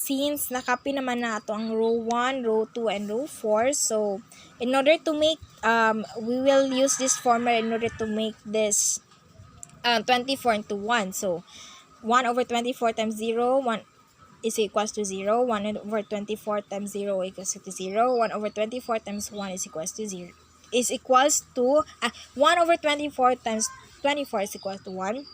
since nakopy naman na ito ang row 1, row 2, and row 4, so in order to make, we will use this formula in order to make this 24 into 1. So 1 over 24 times 0, 1 is equals to 0. 1 over 24 times 0 equals to 0. 1 over 24 times 1 is equals to 0. Is equals to 1 over 24 times 24 is equals to 1.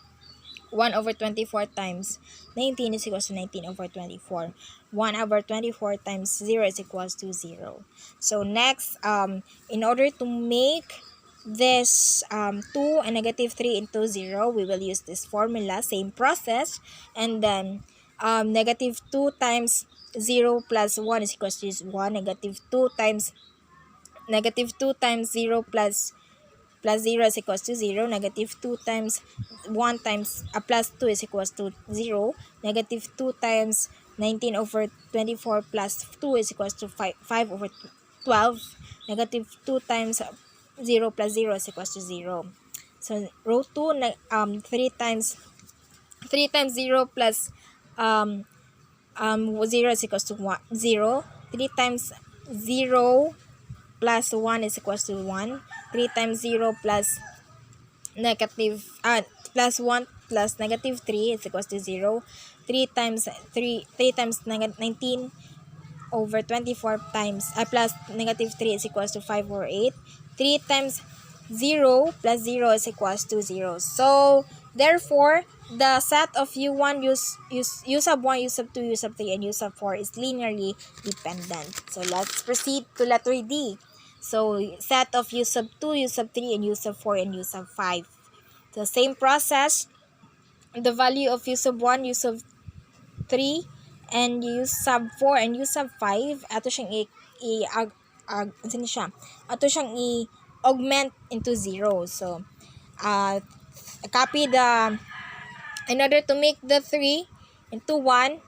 1 over 24 times 19 is equals to 19 over 24. 1 over 24 times 0 is equals to 0. So next, in order to make this 2 and negative 3 into 0, we will use this formula, same process, and then negative 2 times 0 plus 1 is equals to 1. Negative 2 times 0 plus 0 is equals to 0. Negative 2 times 1 times plus 2 is equals to 0. Negative 2 times 19 over 24 plus 2 is equals to 5 over 12. Negative 2 times 0 plus 0 is equals to 0. So row 2, 3 times 0 plus 0 is equals to 0. 3 times 0 plus 1 is equals to 1. 3 times 0 plus negative plus 1 plus negative 3 is equals to 0. 3 times 19 over 24 times plus negative 3 is equals to 5 or 8. 3 times 0 plus 0 is equals to 0. So therefore, the set of u1, u sub 1, u sub 2, u sub 3, and u sub 4 is linearly dependent. So let's proceed to letter D. So set of u sub 2, u sub 3, and u sub 4, and u sub 5. So same process, the value of u sub 1, u sub 3, and u sub 4, and u sub 5, ato siyang i-augment into 0. So copy the, in order to make the 3 into 1,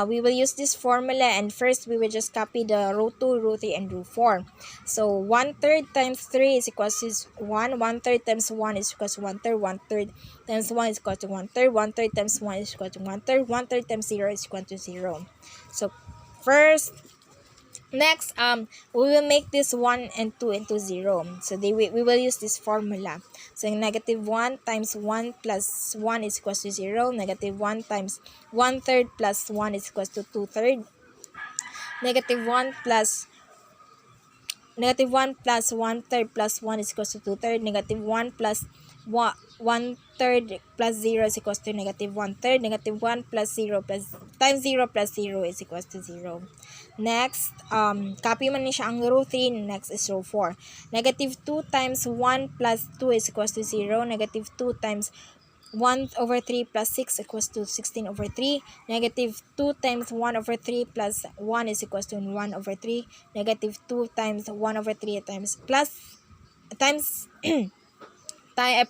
we will use this formula, and first we will just copy the row 2, row 3, and row 4. So 1/3 times 3 is equals to 1. 1/3 times 1 is equals to 1/3. 1/3 times 1 is equals to 1/3. 1/3 times 1 is equals to 1/3. 1/3 times 0 is equal to 0. So first, next, we will make this 1 and 2 into 0. So we will use this formula. So negative 1 times 1 plus 1 is equals to 0. Negative 1 times 1/3 plus 1 is equals to 2/3. Negative 1 plus 1/3 plus 1 is equals to 2/3. Negative 1 plus 1/3 plus 0 is equals to negative 1/3. Negative 1 plus 0 plus times 0 plus 0 is equals to 0. Next, copy man ni siya ang row 3. Next is row 4. Negative 2 times 1 plus 2 is equals to 0. Negative 2 times 1 over 3 plus 6 equals to 16 over 3. Negative 2 times 1 over 3 plus 1 is equals to 1 over 3. Negative 2 times 1 over 3 times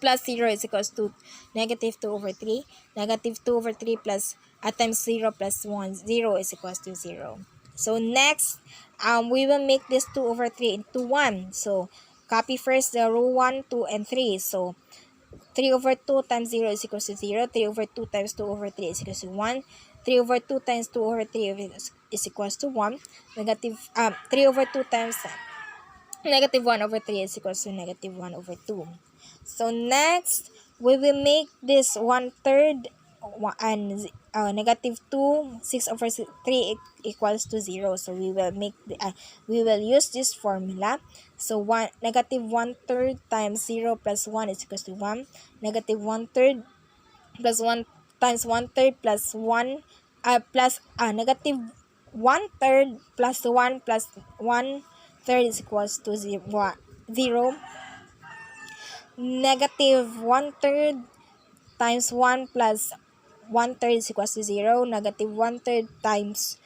plus 0 is equals to negative 2 over 3. Negative 2 over 3 plus times 0 plus 1, 0 is equals to 0. So next, we will make this 2 over 3 into 1. So copy first the row 1, 2, and 3. So 3 over 2 times 0 is equals to 0. 3 over 2 times 2 over 3 is equals to 1. 3 over 2 times 2 over 3 is equals to 1. Negative 3 over 2 times negative 1 over 3 is equals to negative 1 over 2. So next, we will make this 1/3 and negative 2, 6 over 3 equals to 0. So we will make we will use this formula. So negative 1/3 times 0 plus 1 is equals to 1. Negative 1/3 plus 1 times 1/3 plus 1 plus negative 1/3 plus 1 plus 1/3 is equals to 0. Negative 1/3 times 1 plus 1/3 is equals to 0. Negative 1/3 times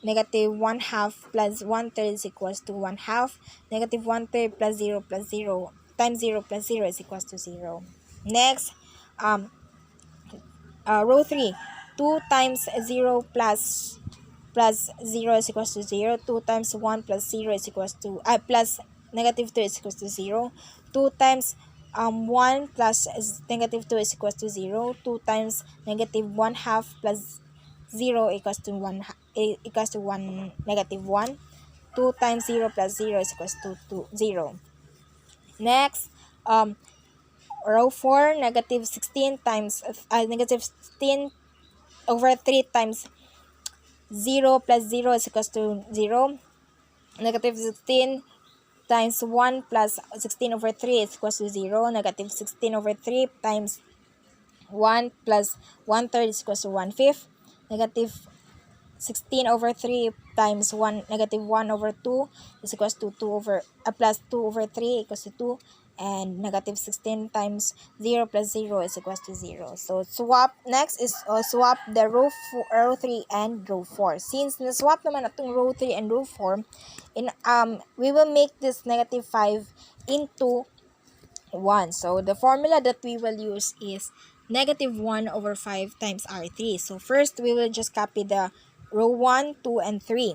negative 1/2 plus 1/3 is equals to 1/2. Negative 1/3 plus 0 times 0 plus 0 is equals to 0. Next, row 3. 2 times 0 plus 0 is equals to 0. 2 times 1 plus 0 is equals to plus negative 2 is equals to 0. 2 times 1 plus negative 2 is equals to 0. 2 times negative 1/2 plus 0 equals to 1, negative 1. 2 times 0 plus 0 is equals to 0. Next, row 4, negative 16 times, negative 16 over 3 times 0 plus 0 is equals to 0. Negative 16 times 1 plus 16 over 3 is equals to 0. Negative 16 over 3 times 1 plus 1/3 is equals to 1/5. Negative 16 over 3 times 1, negative 1 over 2 is equals to 2 over, plus 2 over 3 equals to 2. And negative 16 times 0 plus 0 is equals to 0. So next is swap the row 3 and row 4. Since na-swap naman itong row 3 and row 4, we will make this negative 5 into 1. So the formula that we will use is negative 1 over 5 times R3. So first, we will just copy the row 1, 2, and 3.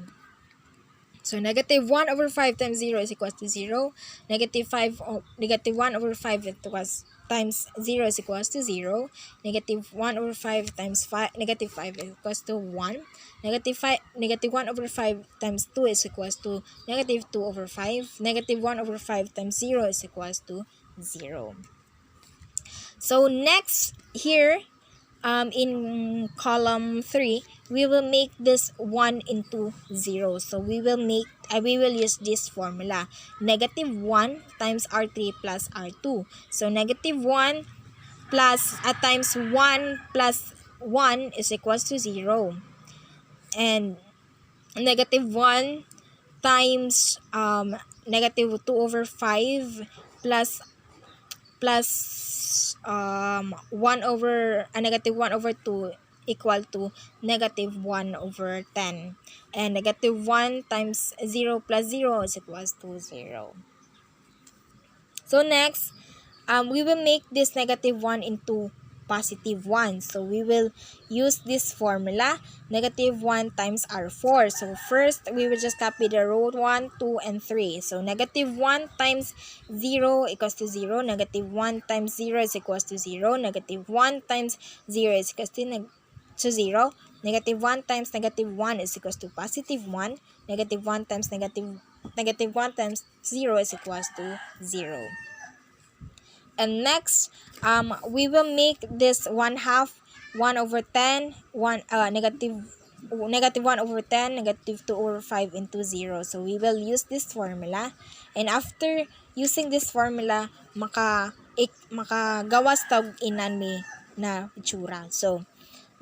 So negative 1 over 5 times 0 is equals to 0. Negative 1 over 5 times 0 is equals to 0. Negative 1 over 5 times negative 5 is equals to 1. Negative 1 over 5 times 2 is equals to negative 2 over 5. Negative 1 over 5 times 0 is equals to 0. So next, here, in column 3, we will make this 1 into 0. So we will use this formula. Negative 1 times R3 plus R2. So negative 1 plus times 1 plus 1 is equals to 0. And negative 1 times negative 2 over 5 plus 1 over negative 1 over 2 equal to negative 1 over 10. And negative 1 times 0 plus 0 is equals to 0. So next, we will make this negative 1 into positive 1. So we will use this formula, negative 1 times R4. So first, we will just copy the row 1, 2, and 3. So negative 1 times 0 equals to 0. Negative 1 times 0 is equals to 0. Negative 1 times 0 is equals to 0. Negative 1 times negative 1 is equals to positive 1. Negative 1 times negative 1 times 0 is equals to 0. And next, we will make this 1/2, 1 over 10, negative 1 over 10, negative 2 over 5 into 0. So we will use this formula. And after using this formula, makagawas tag inani na itsura. So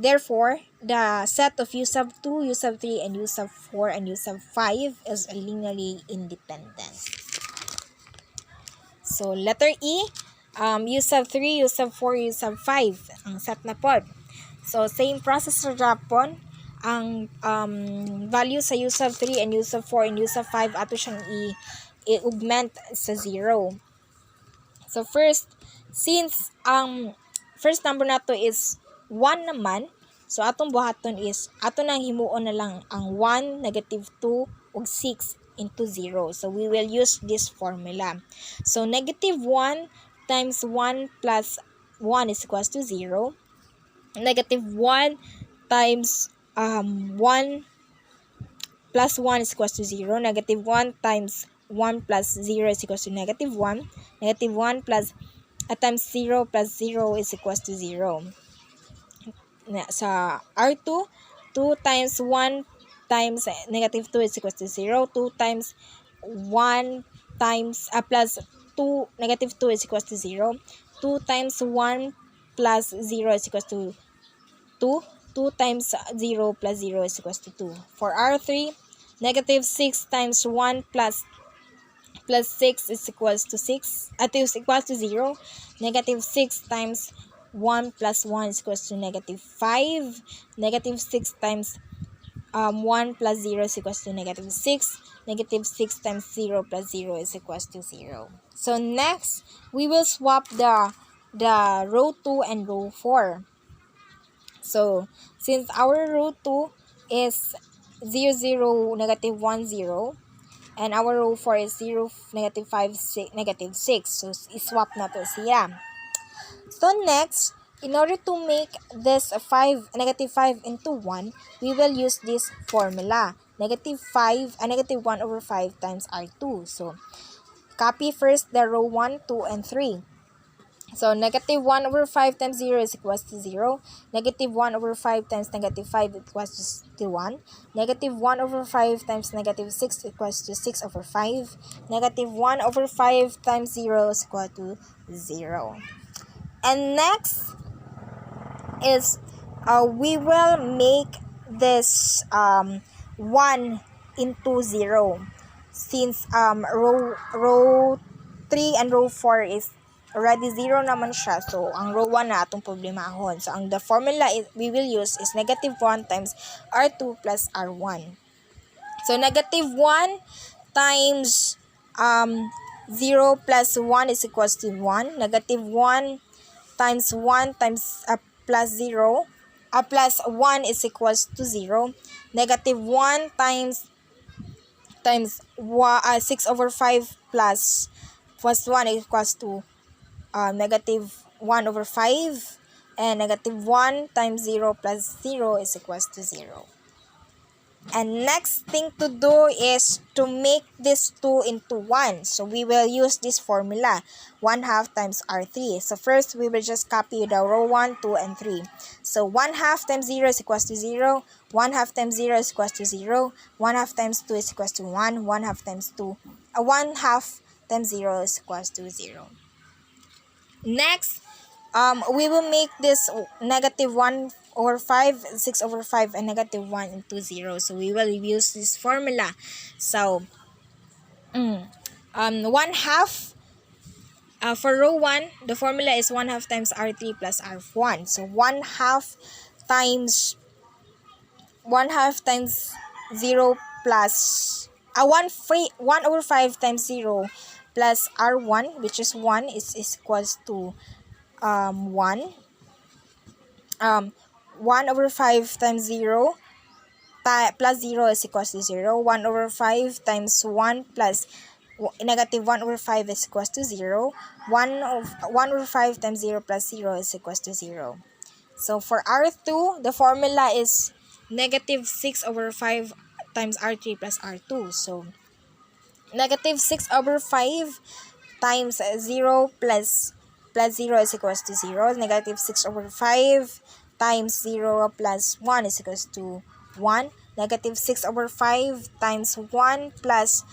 therefore, the set of u sub 2, u sub 3, and u sub 4, and u sub 5 is linearly independent. So letter E, u sub 3, u sub 4, u sub 5 ang set na pod. So same process sa Japon, ang value sa u sub 3 and u sub 4 and u sub 5 ato siyang i-augment sa 0. So first, since ang first number nato is 1 naman, so atong buhaton is ato nang himuon na lang ang 1, negative 2 ug 6 into 0. So we will use this formula. So negative 1 times 1 plus 1 is equals to 0. Negative 1 times 1 plus 1 is equals to 0. Negative 1 times 1 plus 0 is equals to negative 1. Negative 1 plus times 0 plus 0 is equals to 0. Sa R2, 2 times 1 times negative 2 is equals to 0. 2 times 1 times plus 2 negative 2 is equals to 0. 2 times 1 plus 0 is equals to 2. 2 times 0 plus 0 is equals to 2. For R3, negative 6 times 1 plus 6 is equals to 6. Is equals to 0. Negative 6 times 1 plus 1 is equals to negative 5. Negative 6 times 1 plus 0 is equals to negative 6. Negative 6 times 0 plus 0 is equals to 0. So next, we will swap the row 2 and row 4. So since our row 2 is 0, 0, negative 1, 0, and our row 4 is 0, negative 5, 6, negative 6. So, iswap na to siya. So, next, in order to make this negative 5 into 1, we will use this formula. Negative 1 over 5 times R2. So, copy first the row 1, 2, and 3. So, negative 1 over 5 times 0 is equals to 0. Negative 1 over 5 times negative 5 equals to 1. Negative 1 over 5 times negative 6 equals to 6 over 5. Negative 1 over 5 times 0 is equal to 0. And next is we will make this 1 into 0. Since row 3 and row 4 is already 0 naman siya. So, ang row 1 na atong problemahon. So, the formula we will use is negative 1 times R2 plus R1. So, negative 1 times 0 plus 1 is equals to 1. Negative 1 times 1 times plus 0. Plus 1 is equals to 0. Negative 1 times 6 over 5 plus 1 equals to negative 1 over 5. And negative 1 times 0 plus 0 is equals to 0. And next thing to do is to make this 2 into 1. So we will use this formula, 1/2 times R3. So first, we will just copy the row 1, 2, and 3. So 1/2 times 0 is equals to 0. 1/2 times 0 is equals to 0. 1/2 times 2 is equals to 1. 1/2 times 2, 1/2 times 0 is equals to 0. Next, we will make this negative 1 over 5, 6 over 5, and negative 1 into 0. So we will use this formula. So, 1/2, for row 1, the formula is 1/2 times R3 plus R1. So 1/2 times 0 plus 1 over 5 times 0 plus R1, which is 1, is equals to 1. 1 over 5 times 0 plus 0 is equals to 0. 1 over 5 times 1 plus negative 1 over 5 is equals to 0. 1 over 5 times 0 plus 0 is equals to 0. So for R2, the formula is negative 6 over 5 times R3 plus R2. So negative 6 over 5 times 0 plus 0 is equals to 0. Negative 6 over 5 times 0 plus 1 is equals to 1. Negative 6 over 5 times 1 plus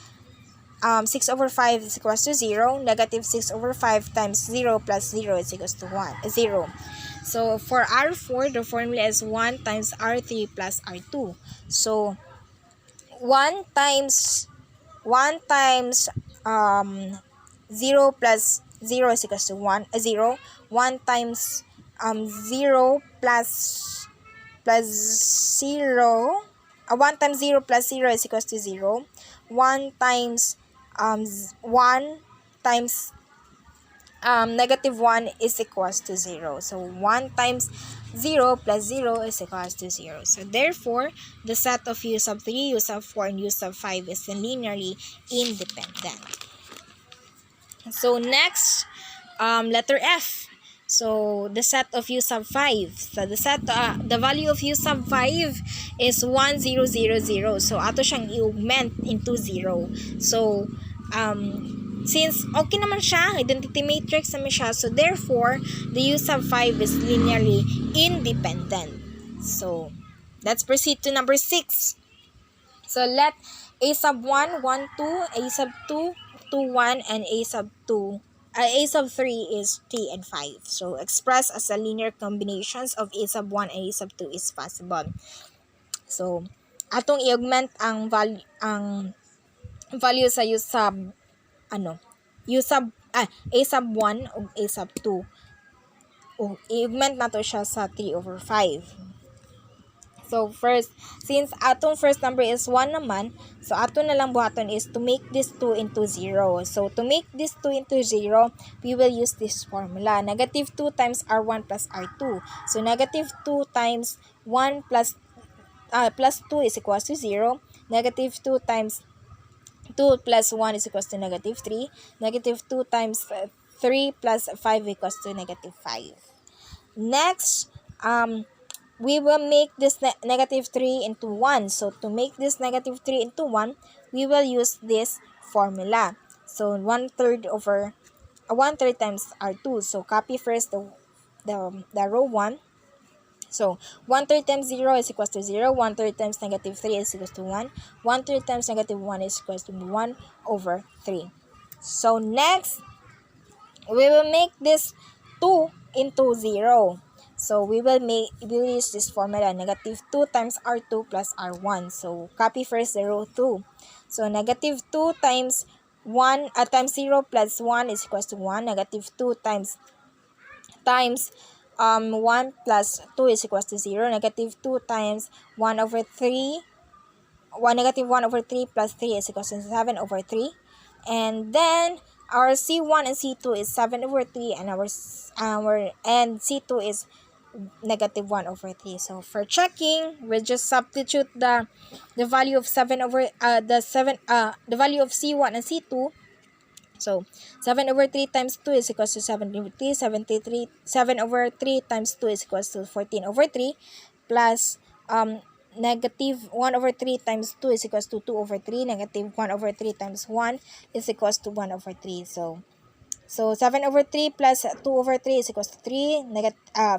6 over 5 is equals to 0. Negative 6 over 5 times 0 plus 0 is equals to 0. So for R4, the formula is 1 times R3 plus R2. So 1 times 0 plus 0 is equals to 0. 1 times 0 plus 0. 1 times 0 plus 0 is equals to 0. 1 times 1 times negative 1 is equals to 0. So 1 times 0 plus 0 is equals to 0. So therefore, the set of u sub 3, u sub 4, and u sub 5 is linearly independent. So next, letter F. So the set of u sub 5. So the value of u sub 5 is 1, 0, 0, 0. So ato siyang i-augment into 0. So since okay naman siya, identity matrix naman siya, so therefore, the u sub 5 is linearly independent. So let's proceed to number 6. So let a sub 1, 1, 2, a sub 2, 2, 1, and a sub 3 is 3 and 5. So express as a linear combinations of a sub 1 and a sub 2 is possible. So atong i-augment ang value sa u sub a sub 1 o a sub 2. I-augment nato siya sa 3 over 5. So first, since atong first number is 1 naman, so ato na lang buhaton is to make this 2 into 0. So to make this 2 into 0, we will use this formula. Negative 2 times R1 plus R2. So negative 2 times 1 plus 2 is equals to 0. Negative 2 times 2 plus 1 is equals to negative 3. Negative 2 times 3 plus 5 equals to negative 5. Next, we will make this negative 3 into 1. So to make this negative 3 into 1, we will use this formula. So 1/3 over 1/3 times R2. So copy first the row 1. So 1/3 times 0 is equals to 0. 1/3 times negative 3 is equals to 1. 1/3 times negative 1 is equals to 1 over 3. So next, we will make this 2 into 0. So we will use this formula, negative 2 times R2 plus R1. So copy first the row 2. So negative 2 times 1 times 0 plus 1 is equals to 1. Negative 2 times 1 plus 2 is equals to 0. Negative 2 times 1 over 3, negative 1 over 3 plus 3 is equals to 7 over 3. And then our C1 and C2 is 7 over 3, and our C2 is negative 1 over 3. So for checking, we just substitute the value of 7 over the value of C1 and C2. So 7 over 3 times 2 is equals to 73. 7 over 3 times 2 is equals to 14 over 3, plus negative 1 over 3 times 2 is equals to 2 over 3. Negative 1 over 3 times 1 is equals to 1 over 3. So 7 over 3 plus 2 over 3 is equals to 3.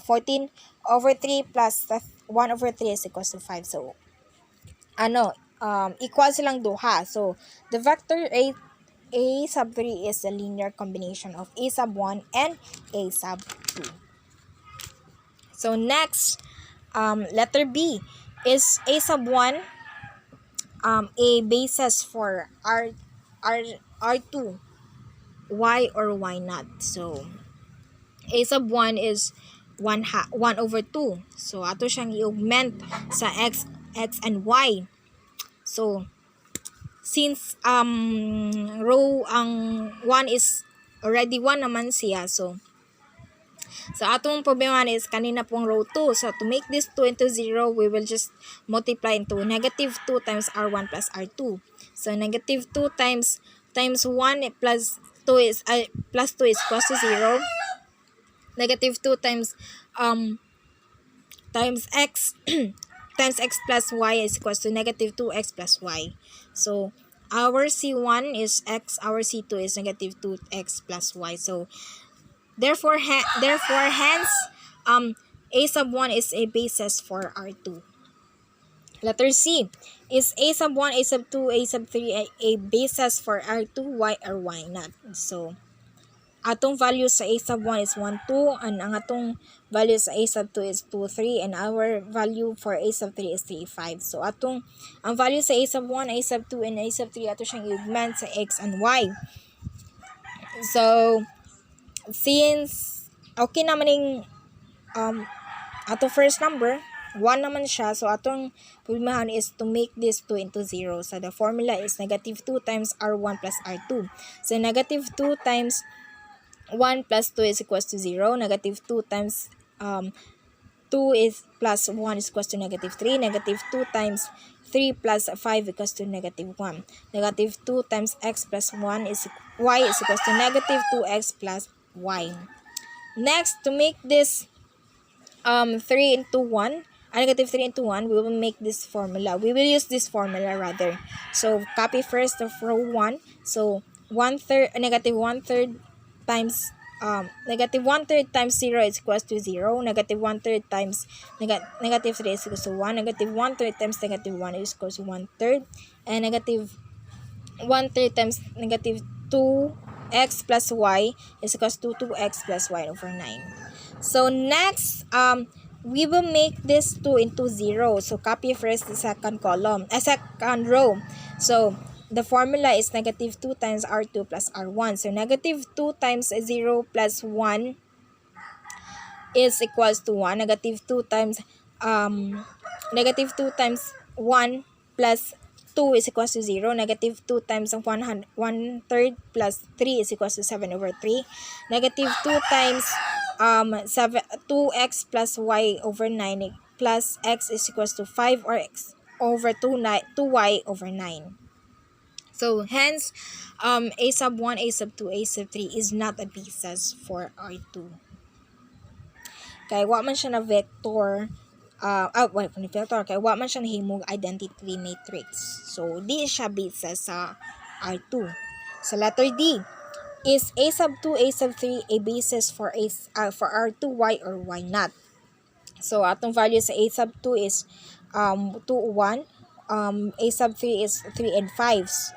14 over 3 plus 1 over 3 is equals to 5. So equal silang duha. So the vector A sub 3 is a linear combination of A sub 1 and A sub 2. So next, letter B, is A sub 1 a basis for R2, why or why not? So A sub 1 is 1 over 2. So ato siyang i-augment sa x and y. So since row ang 1 is already 1 naman siya, so atong problema is kanina pong row 2. So to make this 2 into 0, we will just multiply into negative 2 times R1 plus R2. So negative 2 times 1 plus 2 is equals to 0. Negative 2 times x times x plus y is equals to negative 2x plus y. So our C1 is x, our C2 is negative 2x plus y. So therefore hence A sub 1 is a basis for R2. Letter C, is A sub 1, A sub 2, A sub 3 a basis for R2, why or why not? So atong value sa A sub 1 is 1, 2, and ang atong value sa A sub 2 is 2, 3, and our value for A sub 3 is 3, 5. So ang value sa A sub 1, A sub 2, and A sub 3, ato siyang i-augment sa x and y. So since okay naman yung ato first number, 1 naman siya, so atong problemahan is to make this 2 into 0. So the formula is negative 2 times R1 plus R2. So negative 2 times 1 plus 2 is equals to 0. Negative 2 times 2 is plus 1 is equals to negative 3. Negative 2 times 3 plus 5 equals to negative 1. Negative 2 times x plus 1 is y is equals to negative 2x plus y. Next, to make this 3 into 1, negative 3 into 1, we will make this formula. We will use this formula rather. So copy first of row 1. So negative 1/3 times negative 1/3 times 0 is equals to 0. Negative 1/3 times negative 3 is equals to 1. Negative 1/3 times negative 1 is equals to 1/3. And negative 1/3 times negative 2x plus y is equals to 2x plus y over 9. So next, we will make this 2 into 0. So copy first the second row. So the formula is negative 2 times R2 plus R1. So negative 2 times 0 plus 1 is equals to 1. Negative 2 times 1 plus 2 is equals to 0. Negative 2 times 1/3 plus 3 is equals to 7 over 3. Negative 2 times 2x plus y over 9 plus x is equals to 5 or x over 2y over 9. So hence, A sub 1, A sub 2, A sub 3 is not a basis for R2. kay wa man siya na vector vector kay wa man siya nahimong identity matrix. So di siya basis sa R2. Sa letter D, is A sub 2, A sub 3 a basis for for R2, why or why not? So atong value sa A sub 2 is 2, 1. A sub 3 is 3 and 5s.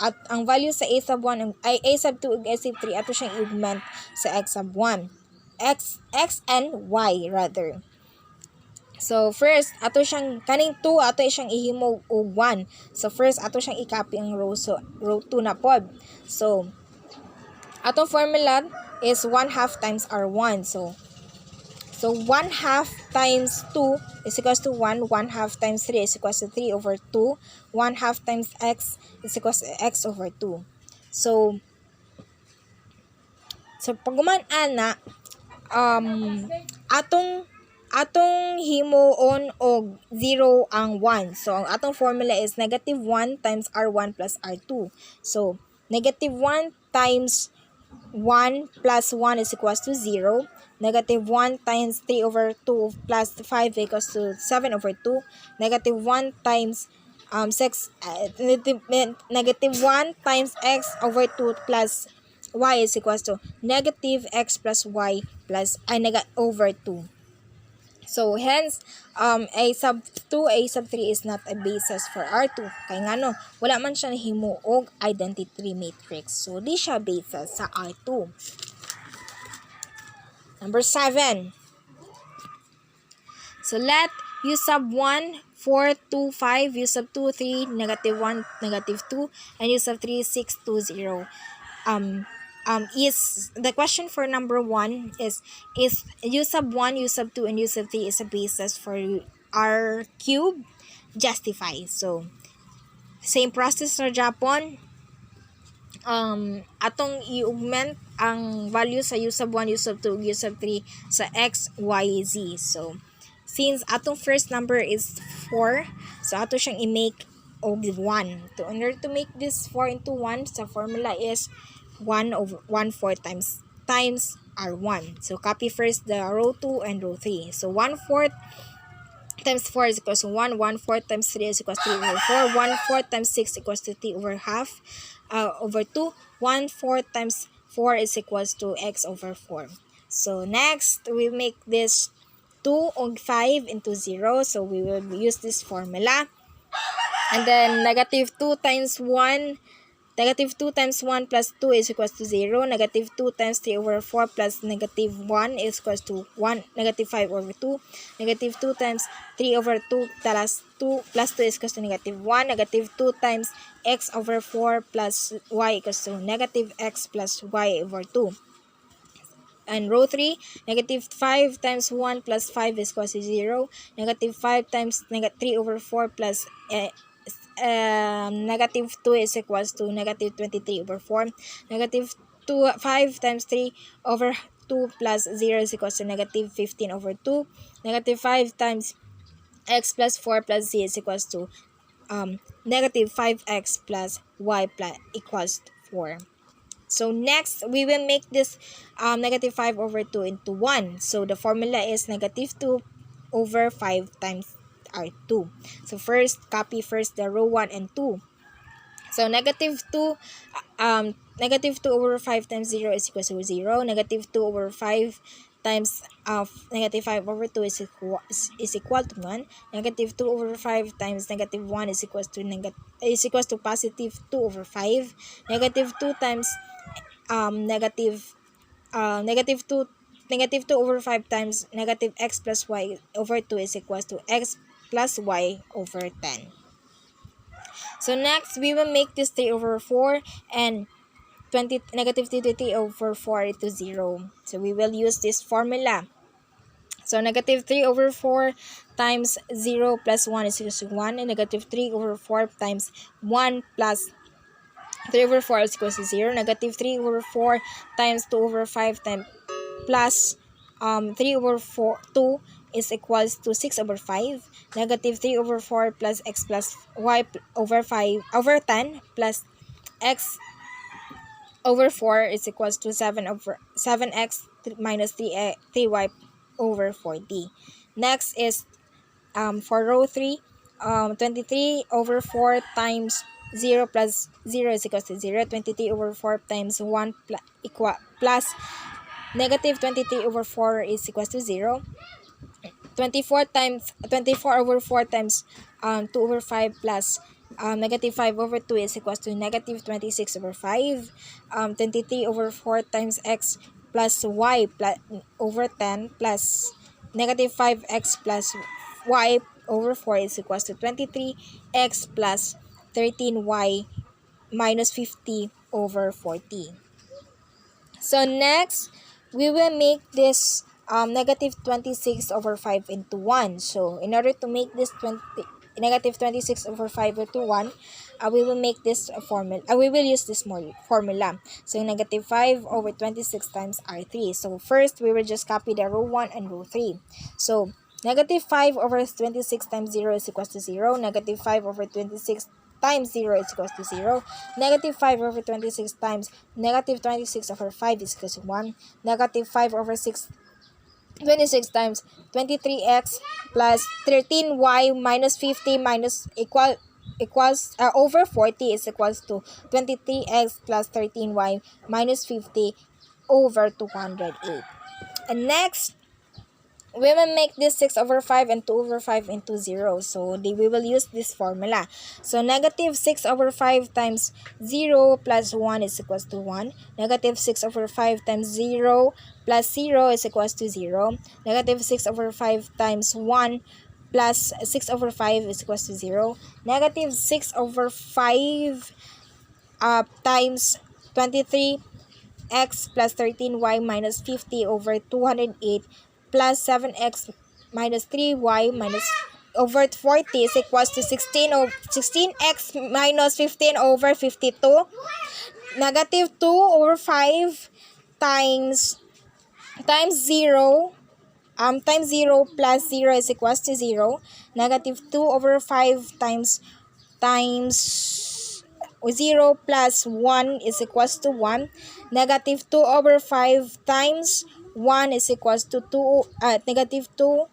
At ang value sa A sub 1 ay A sub 2 ug A sub 3 ato siyang i-augment sa X sub 1. X and Y rather. So first ato siyang kaning 2 ato siyang ihimo og 1. So first ato siyang i-copy ang row, so row 2 na pod. So atong formula is 1/2 times R1. So 1/2 times 2 is equals to 1. 1/2 times 3 is equals to 3 over 2. 1/2 times x is equals to x over 2. So pag ana atong himoon og 0 ang 1. So ang atong formula is negative 1 times R1 plus R2. So negative 1 times 1 plus 1 is equals to 0. Negative 1 times 3 over 2 plus 5 equals to 7 over 2. Negative 1 times negative 1 times x over 2 plus y is equals to negative x plus y plus over 2. So hence A sub 2, A sub 3 is not a basis for R2. Kaya ngano, wala man siya nahimo og identity matrix. So di siya basis sa R2. Number 7. So let U sub 1, 4, 2, 5, U sub 2, 3, negative 1, negative 2, and U sub 3, 6, 2, 0. Is the question for number 1 is U sub 1, U sub 2, and U sub 3 is a basis for R cube? Justify. So same process sa Japon. Atong i-augment ang value sa U sub 1, U sub 2, U sub 3 sa x, y, z. So since atong first number is 4, so ato siyang i-make og 1. In order to make this 4 into 1, sa formula is 1 over 1/4 times R1. So copy first the row 2 and row 3. So 1/4 times 4 is equals to 1. 1/4 times 3 is equals to 3 over 4. 1/4 times 6 equals to 3 over half over 2. 1/4 times 4 is equals to x over 4. So next, we make this 2 and 5 into 0. So we will use this formula. And then negative 2 times 1. Negative 2 times 1 plus 2 is equals to 0. Negative 2 times 3 over 4 plus negative 1 is equals to 1. Negative 5 over 2. Negative 2 times 3 over 2 plus 2 is equals to negative 1. Negative 2 times x over 4 plus y equals to negative x plus y over 2. And row 3, negative 5 times 1 plus 5 is equals to 0. Negative 5 times 3 over 4 plus negative 2 is equals to negative 23 over 4. Negative 5 times 3 over 2 plus 0 is equals to negative 15 over 2. Negative 5 times x plus 4 plus z is equals to negative 5x plus y plus equals to 4. So next, we will make this negative 5 over 2 into 1. So the formula is negative 2 over 5 times R2. So first, copy first the row 1 and 2. So negative 2 over 5 times 0 is equal to 0. Negative 2 over 5 times negative 5 over 2 is equal to 1. Negative 2 over 5 times negative 1 is equals to positive 2 over 5. Negative 2 times negative 2 over 5 times negative x plus y over 2 is equals to x plus y over 10. So next, we will make this 3 over 4 and negative 23 over 4 into 0. So we will use this formula. So negative 3 over 4 times 0 plus 1 is equal to 1. And negative 3 over 4 times 1 plus 3 over 4 is equal to 0. Negative 3 over 4 times 2 over 5 times plus 3 over 2 is equals to 6 over 5. Negative 3 over 4 plus x plus y over 5 over 10 plus x over 4 is equals to 7x minus 3y over 40. Next is for row 3, 23 over 4 times 0 plus 0 is equals to 0. 23 over 4 times 1 plus negative 23 over 4 is equals to 0. 24 over 4 times 2 over 5 plus negative 5 over 2 is equals to negative 26 over 5. 23 over 4 times x plus y plus over 10 plus negative 5x plus y over 4 is equals to 23x plus 13y minus 50 over 40. So next, we will make this negative 26 over 5 into 1. So in order to make this negative 26 over 5 into 1, we will make this formula. We will use this formula. So negative 5 over 26 times R3. So first, we will just copy the row 1 and row 3. So negative 5 over 26 times 0 is equals to 0. Negative 5 over 26 times 0 is equals to 0. Negative 5 over 26 times negative 26 over 5 is equals to 1. Negative 5 over 26 times 23x plus 13y minus 50 minus equals over 40 is equals to 23x plus 13y minus 50 over 208. And next, we will make this 6 over 5 and 2 over 5 into 0. So we will use this formula. So negative 6 over 5 times 0 plus 1 is equals to 1. Negative 6 over 5 times 0 plus 0 is equals to 0. Negative 6 over 5 times 1 plus 6 over 5 is equals to 0. Negative 6 over 5 times 23x plus 13y minus 50 over 208 plus 7x minus 3y minus over 40 is equals to 16x minus 15 over 52. Negative 2 over 5 times 0 times 0 plus 0 is equals to 0. Negative 2 over 5 times 0 plus 1 is equals to 1. Negative 2 over 5 times 1 is equals to 2. Negative 2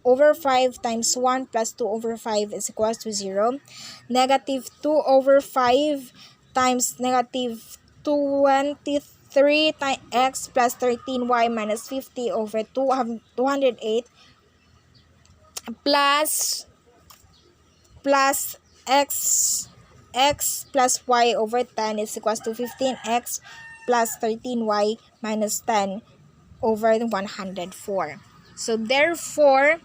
over 5 times 1 plus 2 over 5 is equals to 0. Negative 2 over 5 times negative 23 times x plus 13y minus 50 over 208 plus x plus y over 10 is equals to 15x plus 13y minus 10 over 104. So therefore,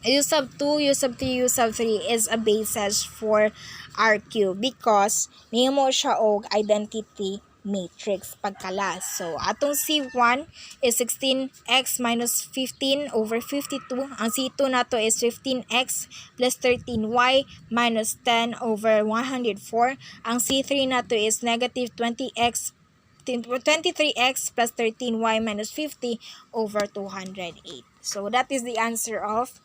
u sub 2, u sub 3, u sub 3 is a basis for RQ because nihimo siya og identity matrix pagkala. So atong C1 is 16x minus 15 over 52. Ang C2 nato is 15x plus 13y minus 10 over 104. Ang C3 nato is negative 23x plus 13y minus 50 over 208. So that is the answer of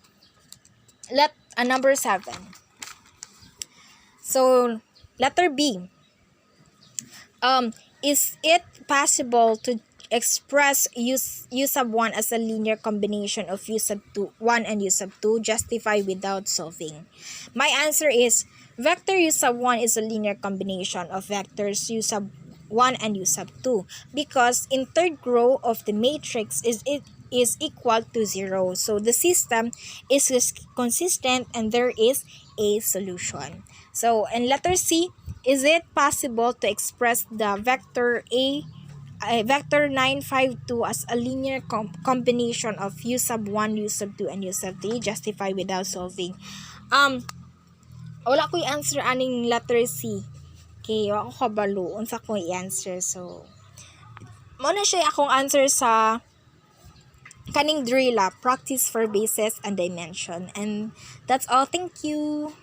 number 7. So letter B. Is it possible to express u sub 1 as a linear combination of u sub 1 and u sub 2? Justify without solving. My answer is vector u sub 1 is a linear combination of vectors u sub 1 and u sub 2 because in third row of the matrix is equal to 0. So the system is consistent and there is a solution. So in letter C, is it possible to express the vector vector 952 as a linear combination of u sub 1, u sub 2, and u sub 3? Justify without solving. Wala ko i-answer aning letter C. Okay, wala ko kabalo unsa ko i-answer. So, muna siya akong answer sa kaning drilla, practice for basis and dimension. And that's all. Thank you.